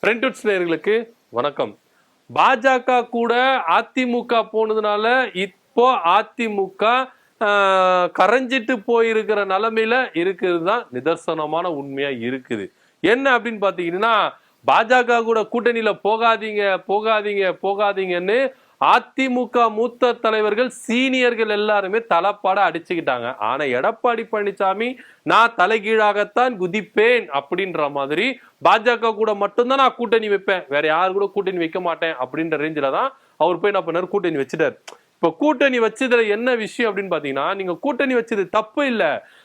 Trends நேயர்களுக்கு வணக்கம். பாஜக கூட அதிமுக போனதுனால இப்போ அதிமுக கரைஞ்சிட்டு போயிருக்கிற நிலைமையில இருக்கிறது தான் நிதர்சனமான உண்மையா இருக்குது. என்ன அப்படின்னு பாத்தீங்கன்னா, பாஜக கூட கூட்டணியில போகாதீங்க போகாதீங்க போகாதீங்கன்னு அதிமுக மூத்த தலைவர்கள் சீனியர்கள் எல்லாருமே தலப்பாட அடிச்சுக்கிட்டாங்க. ஆனா எடப்பாடி பழனிசாமி நான் தலைகீழாகத்தான் குதிப்பேன் அப்படின்ற மாதிரி பாஜக கூட மட்டும்தான் நான் கூட்டணி வைப்பேன், வேற யாரு கூட கூட்டணி வைக்க மாட்டேன் அப்படின்ற ரேஞ்சில தான் அவர் போய் என்ன பண்ணாரு, கூட்டணி வச்சுட்டாரு. இப்ப கூட்டணி வச்சதுல என்ன விஷயம் அப்படின்னு பாத்தீங்கன்னா, நீங்க கூட்டணி வச்சது தப்பு இல்ல,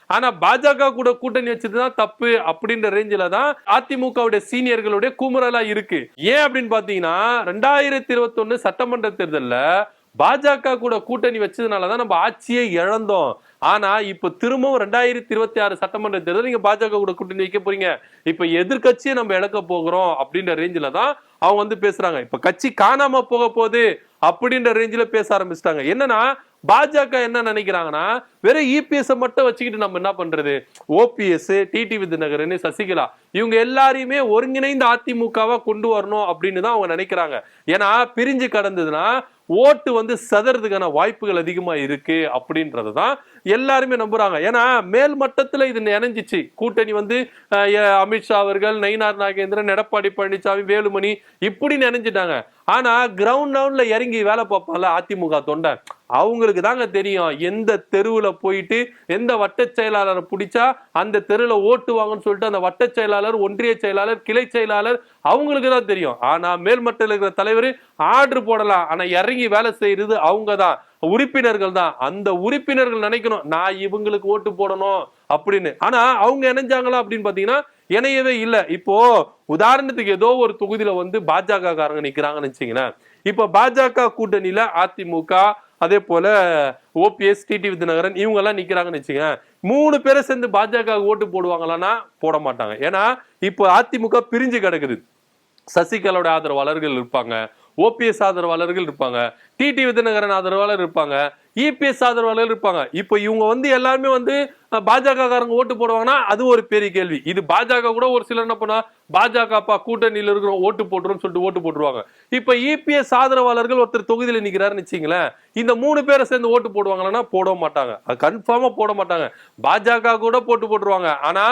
ஆனா பாஜக கூட கூட்டணி வச்சதுதான் தப்பு அப்படின்ற ரேஞ்சில தான் அதிமுகவுடைய சீனியர்களுடைய குமுறலா இருக்கு. ஏன் அப்படின்னு பாத்தீங்கன்னா, 2021 சட்டமன்ற தேர்தல்ல பாஜக கூட கூட்டணி வச்சதுனாலதான் நம்ம ஆட்சியை இழந்தோம். ஆனா இப்ப திரும்பவும் 2026 சட்டமன்ற தேர்தல் நீங்க பாஜக கூட கூட்டணி வைக்க போறீங்க, இப்ப எதிர்கட்சியை நம்ம இழக்க போகிறோம் அப்படின்ற ரேஞ்சில தான் அவங்க வந்து பேசுறாங்க. இப்ப கட்சி காணாம போக போகுது அப்படின்ற ரேஞ்சில பேச ஆரம்பிச்சிட்டாங்க. என்னன்னா பாஜக என்ன நினைக்கிறாங்கன்னா, வெறும் இபிஎஸ் மட்டும் வச்சுக்கிட்டு நம்ம என்ன பண்றது, ஓபிஎஸ், டிடி விதிநகரன், சசிகலா இவங்க எல்லாரையுமே ஒருங்கிணைந்த அதிமுகவா கொண்டு வரணும் அப்படின்னு தான் அவங்க நினைக்கிறாங்க. ஏன்னா பிரிஞ்சு கடந்ததுன்னா ஓட்டு வந்து சதறதுக்கான வாய்ப்புகள் அதிகமா இருக்கு அப்படின்றதுதான் எல்லாருமே நம்புறாங்க. ஏன்னா மேல் மட்டத்துல இது இணைஞ்சிச்சு கூட்டணி வந்து அமித்ஷா அவர்கள், நயினார் நாகேந்திரன், எடப்பாடி பழனிசாமி, வேலுமணி இப்படி நினைஞ்சிட்டாங்க. ஆனா கிரவுண்ட் லெவல்ல இறங்கி வேலை பார்ப்பாங்கல்ல அதிமுக தொண்டை, அவங்களுக்கு தாங்க தெரியும் எந்த தெருவுல போயிட்டு எந்த வட்ட செயலாளரை பிடிச்சா அந்த தெருவுல ஓட்டுவாங்கன்னு சொல்லிட்டு அந்த வட்ட செயலாளர், ஒன்றிய செயலாளர், கிளை செயலாளர் அவங்களுக்கு தான் தெரியும். ஆனா மேல்மட்டத்தில் இருக்கிற தலைவர் ஆர்டர் போடலாம், ஆனா இறங்கி வேலை செய்யறது அவங்க தான், உறுப்பினர்கள் தான். அந்த உறுப்பினர்கள் நினைக்கணும் நான் இவங்களுக்கு ஓட்டு போடணும் அப்படின்னு. ஆனா அவங்க இணைஞ்சாங்களா அப்படின்னு பாத்தீங்கன்னா இணையவே இல்லை. இப்போ உதாரணத்துக்கு ஏதோ ஒரு தொகுதியில வந்து பாஜக காரங்க நிக்கிறாங்கன்னு வச்சுங்களேன். இப்ப பாஜக கூட்டணியில அதிமுக, அதே போல ஓபிஎஸ், டிடி விதிநகரன் இவங்க எல்லாம் நிக்கிறாங்கன்னு வச்சுங்க, 3 பேரை சேர்ந்து பாஜக ஓட்டு போடுவாங்களான்னா போட மாட்டாங்க. ஏன்னா இப்போ அதிமுக பிரிஞ்சு கிடக்குது. சசிகலாவோட ஆதரவாளர்கள் இருப்பாங்க, ஓபிஎஸ் ஆதரவாளர்கள் இருப்பாங்க, டிடி விதிநகரன் ஆதரவாளர் இருப்பாங்க, இபிஎஸ் ஆதரவாளர்கள் இருப்பாங்க. இப்போ இவங்க வந்து எல்லாருமே வந்து பாஜக காரங்க ஓட்டு போடுவாங்கன்னா அது ஒரு பெரிய கேள்வி. இது பாஜக கூட ஒரு சிலர் என்ன பண்ணா, பாஜக கூட்டணியில இருக்கிற ஓட்டு போட்டுரும் சொல்லிட்டு ஓட்டு போட்டுருவாங்க. இப்ப இபிஎஸ் ஆதரவாளர்கள் ஒருத்தர் தொகுதியில நிக்கிறாருன்னு வச்சுங்களேன், இந்த 3 பேரை சேர்ந்து ஓட்டு போடுவாங்கன்னா போட மாட்டாங்க, அது கன்ஃபார்மா போட மாட்டாங்க. பாஜக கூட போட்டுருவாங்க, ஆனா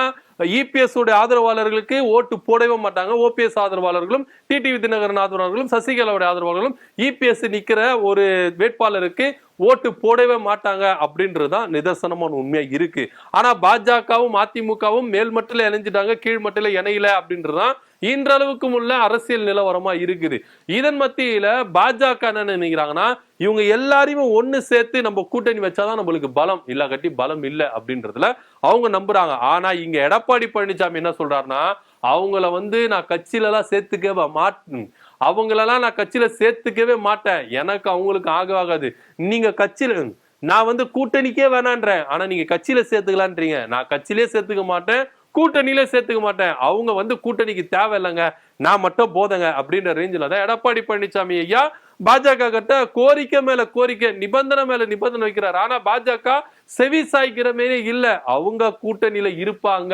இபிஎஸ் உடைய ஆதரவாளர்களுக்கு ஓட்டு போடவே மாட்டாங்க. ஓபிஎஸ் ஆதரவாளர்களும், டிடி விதிநகரன் ஆதரவாளர்களும், சசிகலாவுடைய ஆதரவாளர்களும் இபிஎஸ் நிக்கிற ஒரு வேட்பாளருக்கு ஓட்டு போடவே மாட்டாங்க அப்படின்றதுதான் நிதர்சனமான உண்மையா இருக்கு. ஆனா பாஜகவும் அதிமுகவும் மேல்மட்டில இணைஞ்சிட்டாங்க, கீழ்மட்டில இணையில அப்படின்றதுதான் இன்றளவுக்கும் உள்ள அரசியல் நிலவரமா இருக்குது. இதன் மத்தியில பாஜக என்ன நினைக்கிறாங்கன்னா, இவங்க எல்லாரையுமே ஒண்ணு சேர்த்து நம்ம கூட்டணி வச்சாதான் நம்மளுக்கு பலம், இல்ல கட்டி பலம் இல்ல அப்படின்றதுல அவங்க நம்புறாங்க. ஆனா இங்க எடப்பாடி பழனிசாமி என்ன சொல்றாருன்னா, அவங்கள வந்து நான் கட்சியில எல்லாம் சேர்த்துக்கவே மாட்டேன், அவங்களெல்லாம் நான் கட்சியில சேர்த்துக்கவே மாட்டேன், எனக்கு அவங்களுக்கு ஆகாது, நீங்க கட்சியில நான் வந்து கூட்டணிக்கே வேணான்றேன், ஆனா நீங்க கட்சியில சேர்த்துக்கலான்றீங்க, நான் கட்சியிலே சேர்த்துக்க மாட்டேன், கூட்டணியில சேர்த்துக்க மாட்டேன், அவங்க வந்து கூட்டணிக்கு தேவையில்லைங்க, நான் மட்டும் போதங்க அப்படின்ற ரேஞ்சில தான் எடப்பாடி பழனிசாமி ஐயா பாஜக கிட்ட கோரிக்கை மேல கோரிக்கை, நிபந்தனை மேல நிபந்தனை வைக்கிறார். ஆனா பாஜக செவி சாய்க்கிற மாரி இல்ல, அவங்க கூட்டணியில இருப்பாங்க,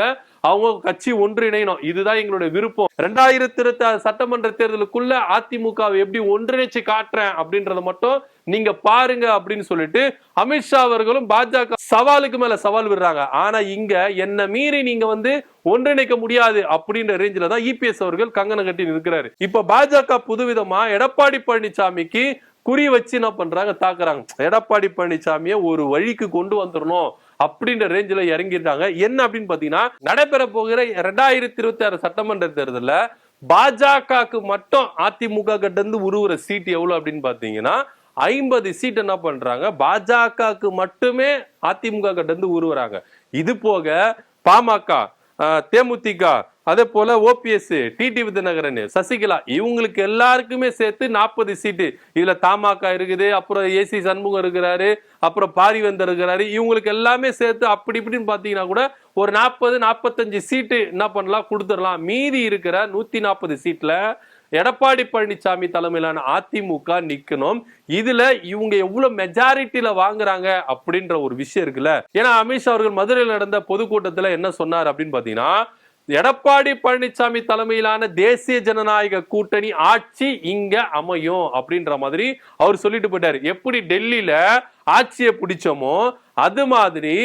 அவங்க கட்சி ஒன்றிணையணும், இதுதான் எங்களுடைய விருப்பம். 2026 சட்டமன்ற தேர்தலுக்குள்ள அதிமுக எப்படி ஒன்றிணைச்சு காட்டுறேன் அப்படின்றத மட்டும் நீங்க பாருங்க அப்படின்னு சொல்லிட்டு அமித்ஷா அவர்களும் பாஜக சவாலுக்கு மேல சவால் விடுறாங்க. ஆனா இங்க என்ன மீறி நீங்க வந்து ஒன்றிணைக்க முடியாது அப்படின்ற ரேஞ்சில தான் இபிஎஸ் அவர்கள் கங்கணம் கட்டி நிற்கிறாரு. இப்ப பாஜக புதுவிதமா எடப்பாடி பழனிசாமிக்கு குறி வச்சு என்ன பண்றாங்க, தாக்குறாங்க. எடப்பாடி பழனிசாமியை ஒரு வழிக்கு கொண்டு வந்துடணும் அப்படின்ற ரேஞ்சில இறங்கிட்டாங்க. என்ன அப்படின்னு பாத்தீங்கன்னா, நடைபெற போகிற 2026 சட்டமன்ற தேர்தலில் பாஜகவுக்கு மட்டும் அதிமுக கிட்ட இருந்து உருவுற சீட் எவ்வளவு அப்படின்னு பாத்தீங்கன்னா 50 சீட் என்ன பண்றாங்க, பாஜகவுக்கு மட்டுமே அதிமுக கிட்ட இருந்து உருவுறாங்க. இது போக பாமக, தேமுதிக, அதே போல ஓபிஎஸ், டிடி விதிநகரன், சசிகலா இவங்களுக்கு எல்லாருக்குமே சேர்த்து 40 சீட்டு. இதுல தமாக இருக்குது, அப்புறம் ஏசி சண்முகம் இருக்கிறாரு, அப்புறம் பாரிவேந்தர் இருக்கிறாரு, இவங்களுக்கு எல்லாமே சேர்த்து அப்படி இப்படின்னு பாத்தீங்கன்னா கூட ஒரு 40-45 சீட்டு என்ன பண்ணலாம், கொடுத்துடலாம். மீதி இருக்கிற 140 சீட்ல எடப்பாடி பழனிசாமி தலைமையிலான அதிமுக நிக்கணும். இதுல இவங்க எவ்வளவு மெஜாரிட்டியில வாங்குறாங்க அப்படின்ற ஒரு விஷயம் இருக்குல்ல. ஏன்னா அமித்ஷா அவர்கள் மதுரையில் நடந்த பொதுக்கூட்டத்துல என்ன சொன்னார் அப்படின்னு பாத்தீங்கன்னா, எடப்பாடி பழனிசாமி தலைமையிலான தேசிய ஜனநாயக கூட்டணி ஆட்சி இங்க அமையும் அப்படின்ற மாதிரி அவர் சொல்லிட்டு போயிட்டாரு. எப்படி டெல்லியில ஆட்சியை பிடிச்சோமோ அது மாதிரி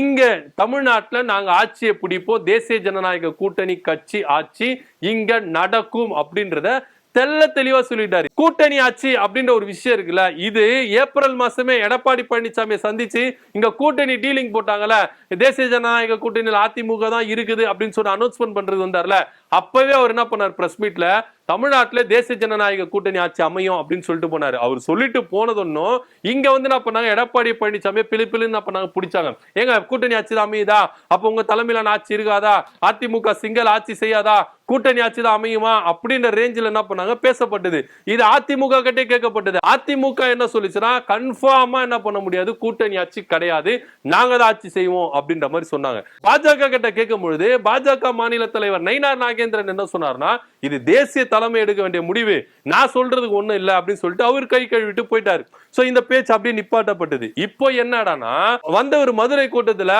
இங்க தமிழ்நாட்டுல நாங்க ஆட்சியை பிடிப்போம், தேசிய ஜனநாயக கூட்டணி கட்சி ஆட்சி இங்க நடக்கும் அப்படின்றத தெல்ல தெளிவா சொல்லிட்டாரு. கூட்டணி ஆட்சி அப்படின்ற ஒரு விஷயம் இருக்குல்ல, இது ஏப்ரல் மாசமே எடப்பாடி பழனிசாமியை சந்திச்சு இங்க கூட்டணி டீலிங் போட்டாங்கல்ல, தேசிய ஜனநாயக கூட்டணியில் அதிமுக தான் இருக்குது அப்படின்னு சொல்லி அனௌன்ஸ்மெண்ட் பண்றது வந்தார்ல, அப்பவே அவர் என்ன பண்ணார், பிரஸ் மீட்ல தமிழ்நாட்டுல தேசிய ஜனநாயக கூட்டணி ஆட்சி அமையும் அப்படின்னு சொல்லிட்டு போனாரு. அவர் சொல்லிட்டு போனதுன்னும் இங்க வந்து என்ன பண்ணாங்க, எடப்பாடி பழனிசாமியை பிளு என்ன பண்ணாங்க, பிடிச்சாங்க. ஏங்க கூட்டணி ஆட்சி தான் அமையுதா, அப்ப உங்க தலைமையிலான ஆட்சி இருக்காதா, அதிமுக சிங்கிள் ஆட்சி செய்யாதா, கூட்டணி ஆட்சி தான் அமையுமா அப்படின்ற ரேஞ்சில் என்ன பண்ணாங்க, பேசப்பட்டது. இது அதிமுக கிட்டே கேட்கப்பட்டது. அதிமுக என்ன சொல்லிச்சுன்னா, கன்ஃபார்மா என்ன பண்ண முடியாது, கூட்டணி ஆட்சி கிடையாது, நாங்க தான் ஆட்சி செய்வோம் அப்படின்ற மாதிரி சொன்னாங்க. பாஜக கிட்ட கேட்கும் பொழுது பாஜக மாநில தலைவர் நயினார் நாகேந்திரன் என்ன சொன்னார்னா, இது தேசிய தலைமை எடுக்க வேண்டிய முடிவு, நான் சொல்றதுக்கு ஒண்ணும் இல்லை அப்படின்னு சொல்லிட்டு அவர் கை கழுவிட்டு போயிட்டாரு. சோ இந்த பேச்சு அப்படியே நிப்பாட்டப்பட்டது. இப்போ என்னடானா, வந்த ஒரு மதுரை கூட்டத்துல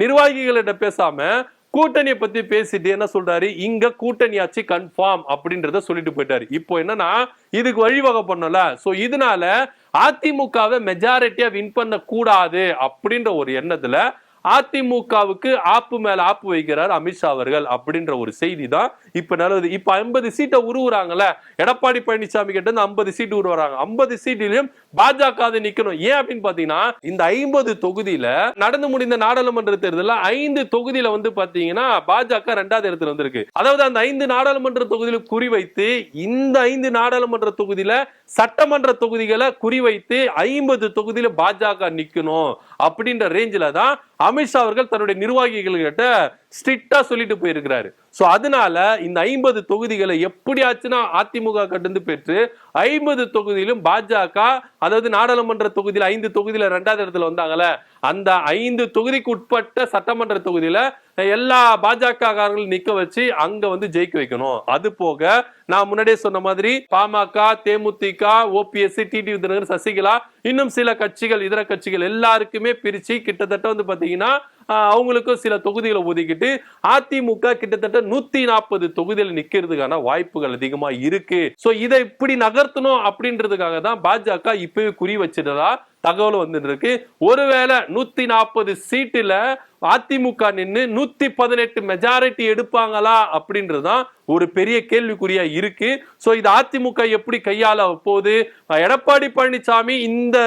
நிர்வாகிகளிட்ட பேசாம கூட்டணியை பத்தி பேசிட்டு என்ன சொல்றாரு, இங்க கூட்டணி ஆட்சி கன்ஃபார்ம் அப்படின்றத சொல்லிட்டு போயிட்டாரு. இப்போ என்னன்னா, இதுக்கு வழிவகை பண்ணல. சோ இதனால அதிமுகவை மெஜாரிட்டியா வின் பண்ண கூடாது அப்படின்ற ஒரு எண்ணத்துல அதிமுகவுக்கு ஆப்பு மேல ஆப்பு வைக்கிறார் அமித்ஷா அவர்கள் அப்படின்ற ஒரு செய்தி தான் இப்ப நல்லது. இப்ப 50 சீட்டை உருவுறாங்கல்ல, எடப்பாடி பழனிசாமி கிட்ட இருந்து 50 சீட்டு உருவாங்க. 50 சீட்டிலும் பாஜக நிக்கணும். ஏன் அப்படின்னு பாத்தீங்கன்னா, இந்த 50 தொகுதியில நடந்து முடிந்த நாடாளுமன்ற தேர்தலில் 5 தொகுதியில வந்து பாத்தீங்கன்னா பாஜக 2வது இடத்துல வந்திருக்கு. அதாவது அந்த 5 நாடாளுமன்ற தொகுதியில குறிவைத்து, இந்த 5 நாடாளுமன்ற தொகுதியில சட்டமன்ற தொகுதிகளை குறிவைத்து 50 தொகுதியில பாஜக நிக்கணும் அப்படின்ற ரேஞ்சில தான் அமித்ஷா அவர்கள் தன்னுடைய நிர்வாகிகள் கிட்ட ஸ்ட்ரிக்டா சொல்லிட்டு போயிருக்கிறாரு. சோ அதனால இந்த 50 தொகுதிகளை எப்படியாச்சுன்னா அதிமுக கட்டு பெற்று 50 தொகுதியிலும் பாஜக, அதாவது நாடாளுமன்ற தொகுதியில 5 தொகுதியில 2வது இடத்துல வந்தாங்கல்ல, அந்த 5 தொகுதிக்கு உட்பட்ட சட்டமன்ற தொகுதியில எல்லா பாஜக காரங்களும் நிக்க வச்சு அங்க வந்து ஜெயிக்க வைக்கணும். அது போக நான் முன்னாடியே சொன்ன மாதிரி பாமக, தேமுதிக, ஓபிஎஸ், டிடிவி தினகரன், சசிகலா, இன்னும் சில கட்சிகள், இதர கட்சிகள் எல்லாருக்குமே பிரிச்சு கிட்டத்தட்ட வந்து பாத்தீங்கன்னா அவங்களுக்கும் சில தொகுதிகளை ஒதுக்கிட்டு அதிமுக கிட்டத்தட்ட 140 தொகுதியில் நிக்கிறதுக்கான வாய்ப்புகள் அதிகமா இருக்கு. சோ இதை இப்படி நகர்த்தணும் அப்படின்றதுக்காக தான் பாஜக இப்பவே குறி வச்சிட்டதா தகவல் வந்துட்டு இருக்கு. ஒருவேளை 140 சீட்டுல அதிமுக நின்று 118 மெஜாரிட்டி எடுப்பாங்களா அப்படின்றதுதான் ஒரு பெரிய கேள்விக்குறியா இருக்கு. சோ இது அதிமுக எப்படி கையாள போகுது, எடப்பாடி பழனிசாமி இந்த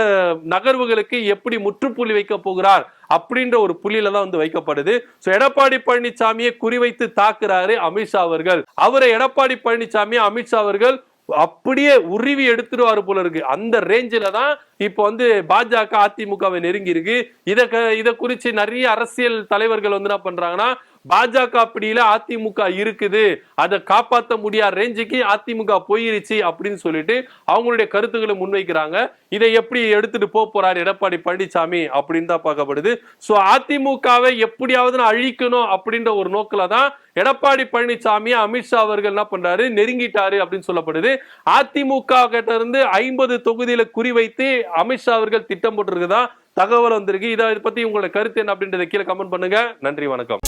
நகர்வுகளுக்கு எப்படி முற்றுப்புள்ளி வைக்க போகிறார் அப்படின்ற ஒரு புள்ளியில தான் வந்து வைக்கப்படுது. சோ எடப்பாடி பழனிசாமியை குறிவைத்து தாக்குறாரு அமித்ஷா அவர்கள். அவரை எடப்பாடி பழனிசாமி அமித்ஷா அவர்கள் அப்படியே உருவி எடுத்துருவாரு போல இருக்கு. அந்த ரேஞ்சில தான் இப்ப வந்து பாஜக அதிமுகவை நெருங்கி இருக்கு. இத குறிச்சு நிறைய அரசியல் தலைவர்கள் வந்து என்ன பண்றாங்கன்னா, பாஜக அப்படியில அதிமுக இருக்குது, அதை காப்பாற்ற முடியாத ரேஞ்சுக்கு அதிமுக போயிருச்சு அப்படின்னு சொல்லிட்டு அவங்களுடைய கருத்துக்களை முன்வைக்கிறாங்க. இதை எப்படி எடுத்துட்டு போறாரு எடப்பாடி பழனிசாமி அப்படின்னு தான் பார்க்கப்படுது. சோ அதிமுகவை எப்படியாவது அழிக்கணும் அப்படின்ற ஒரு நோக்கில தான் எடப்பாடி பழனிசாமி அமித்ஷா அவர்கள் என்ன பண்றாரு, நெருங்கிட்டாரு அப்படின்னு சொல்லப்படுது. அதிமுக கிட்ட இருந்து 50 தொகுதியில குறிவைத்து அமித்ஷா அவர்கள் திட்டம் போட்டிருக்குதா தகவல் வந்திருக்கு. இதை பத்தி உங்களோட கருத்து என்ன அப்படின்றத கீழே கமெண்ட் பண்ணுங்க. நன்றி, வணக்கம்.